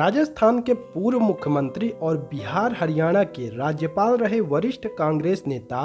राजस्थान के पूर्व मुख्यमंत्री और बिहार हरियाणा के राज्यपाल रहे वरिष्ठ कांग्रेस नेता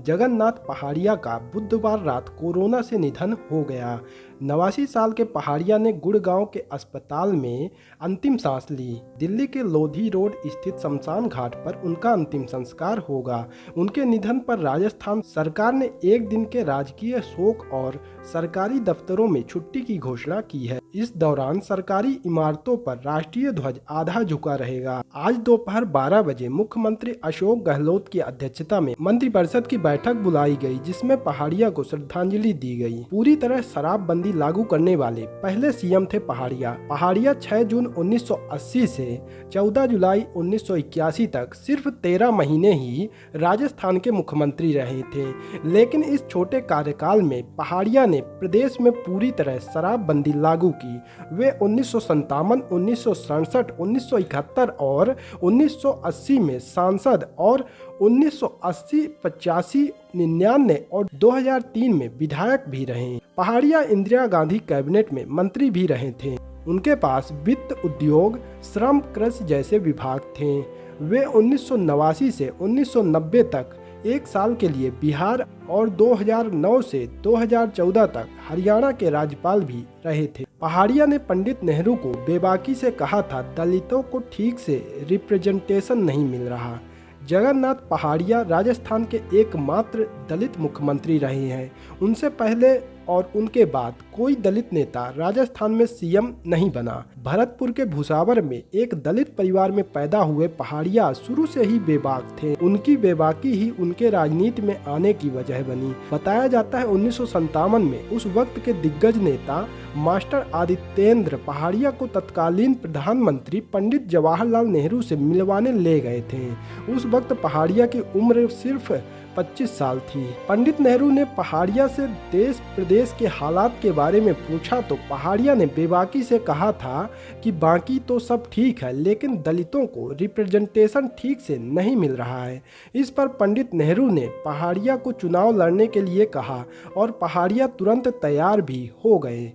जगन्नाथ पहाड़िया का बुधवार रात कोरोना से निधन हो गया। 89 साल के पहाड़िया ने गुड़गांव के अस्पताल में अंतिम सांस ली। दिल्ली के लोधी रोड स्थित शमशान घाट पर उनका अंतिम संस्कार होगा। उनके निधन पर राजस्थान सरकार ने एक दिन के राजकीय शोक और सरकारी दफ्तरों में छुट्टी की घोषणा की है। इस दौरान सरकारी इमारतों पर राष्ट्रीय ध्वज आधा झुका रहेगा। आज दोपहर 12 बजे मुख्यमंत्री अशोक गहलोत की अध्यक्षता में मंत्रिपरिषद की बैठक बुलाई गई, जिसमें पहाड़िया को श्रद्धांजलि दी गई। पूरी तरह शराबबंदी लागू करने वाले पहले सीएम थे पहाड़िया। पहाड़िया 6 जून 1980 से 14 जुलाई 1981 तक सिर्फ 13 महीने ही राजस्थान के मुख्यमंत्री रहे थे, लेकिन इस छोटे कार्यकाल में पहाड़िया ने प्रदेश में पूरी तरह शराबबंदी लागू की। वे 1957, 1967, 1971 और 1980 में सांसद और 1980, 85, 99 और 2003 में विधायक भी रहे। पहाड़िया इंदिरा गांधी कैबिनेट में मंत्री भी रहे थे। उनके पास वित्त, उद्योग, श्रम, कृषि जैसे विभाग थे। वे 1989 से 1990 तक 1 साल के लिए बिहार और 2009 से 2014 तक हरियाणा के राज्यपाल भी रहे थे। पहाड़िया ने पंडित नेहरू को बेबाकी से कहा था, दलितों को ठीक से रिप्रेजेंटेशन नहीं मिल रहा। जगन्नाथ पहाड़िया राजस्थान के एकमात्र दलित मुख्यमंत्री रहे हैं। उनसे पहले और उनके बाद कोई दलित नेता राजस्थान में सीएम नहीं बना। भरतपुर के भुसावर में एक दलित परिवार में पैदा हुए पहाड़िया शुरू से ही बेबाक थे। उनकी बेबाकी ही उनके राजनीति में आने की वजह बनी। बताया जाता है 1957 में उस वक्त के दिग्गज नेता मास्टर आदित्येंद्र पहाड़िया को तत्कालीन प्रधानमंत्री पंडित जवाहरलाल नेहरू से मिलवाने ले गए थे। उस वक्त पहाड़िया की उम्र सिर्फ 25 साल थी। पंडित नेहरू ने पहाड़िया से देश प्रदेश के हालात के बारे में पूछा तो पहाड़िया ने बेबाकी से कहा था कि बाकी तो सब ठीक है, लेकिन दलितों को रिप्रेजेंटेशन ठीक से नहीं मिल रहा है। इस पर पंडित नेहरू ने पहाड़िया को चुनाव लड़ने के लिए कहा और पहाड़िया तुरंत तैयार भी हो गए।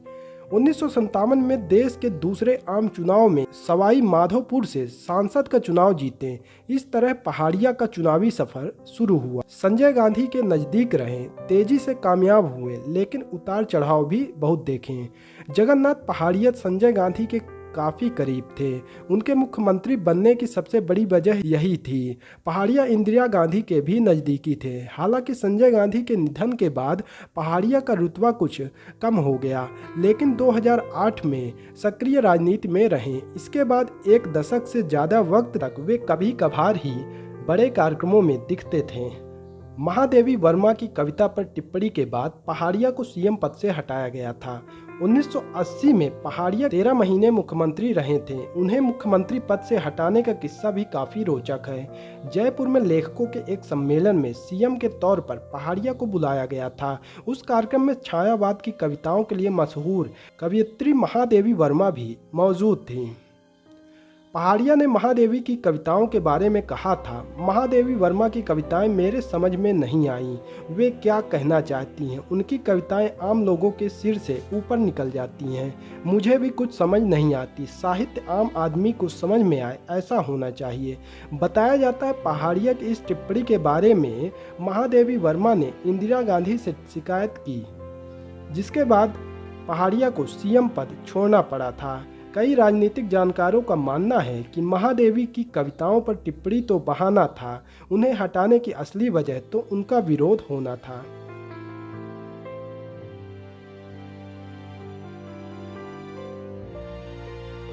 1957 में देश के दूसरे आम चुनाव में सवाई माधोपुर से सांसद का चुनाव जीते। इस तरह पहाड़िया का चुनावी सफर शुरू हुआ। संजय गांधी के नजदीक रहे, तेजी से कामयाब हुए, लेकिन उतार चढ़ाव भी बहुत देखे। जगन्नाथ पहाड़िया संजय गांधी के काफी करीब थे। उनके मुख्यमंत्री बनने की सबसे बड़ी वजह यही थी। पहाड़िया इंदिरा गांधी के भी नज़दीकी थे। हालांकि संजय गांधी के निधन के बाद पहाड़िया का रुतबा कुछ कम हो गया, लेकिन 2008 में सक्रिय राजनीति में रहे। इसके बाद 1 दशक से ज़्यादा वक्त तक वे कभी कभार ही बड़े कार्यक्रमों में दिखते थे। महादेवी वर्मा की कविता पर टिप्पणी के बाद पहाड़िया को सीएम पद से हटाया गया था। 1980 में पहाड़िया 13 महीने मुख्यमंत्री रहे थे। उन्हें मुख्यमंत्री पद से हटाने का किस्सा भी काफ़ी रोचक है। जयपुर में लेखकों के एक सम्मेलन में सीएम के तौर पर पहाड़िया को बुलाया गया था। उस कार्यक्रम में छायावाद की कविताओं के लिए मशहूर कवयित्री महादेवी वर्मा भी मौजूद थी। पहाड़िया ने महादेवी की कविताओं के बारे में कहा था, महादेवी वर्मा की कविताएं मेरे समझ में नहीं आईं। वे क्या कहना चाहती हैं, उनकी कविताएं आम लोगों के सिर से ऊपर निकल जाती हैं। मुझे भी कुछ समझ नहीं आती। साहित्य आम आदमी को समझ में आए, ऐसा होना चाहिए। बताया जाता है पहाड़िया की इस टिप्पणी के बारे में महादेवी वर्मा ने इंदिरा गांधी से शिकायत की, जिसके बाद पहाड़िया को सीएम पद छोड़ना पड़ा था। कई राजनीतिक जानकारों का मानना है कि महादेवी की कविताओं पर टिप्पणी तो बहाना था, उन्हें हटाने की असली वजह तो उनका विरोध होना था।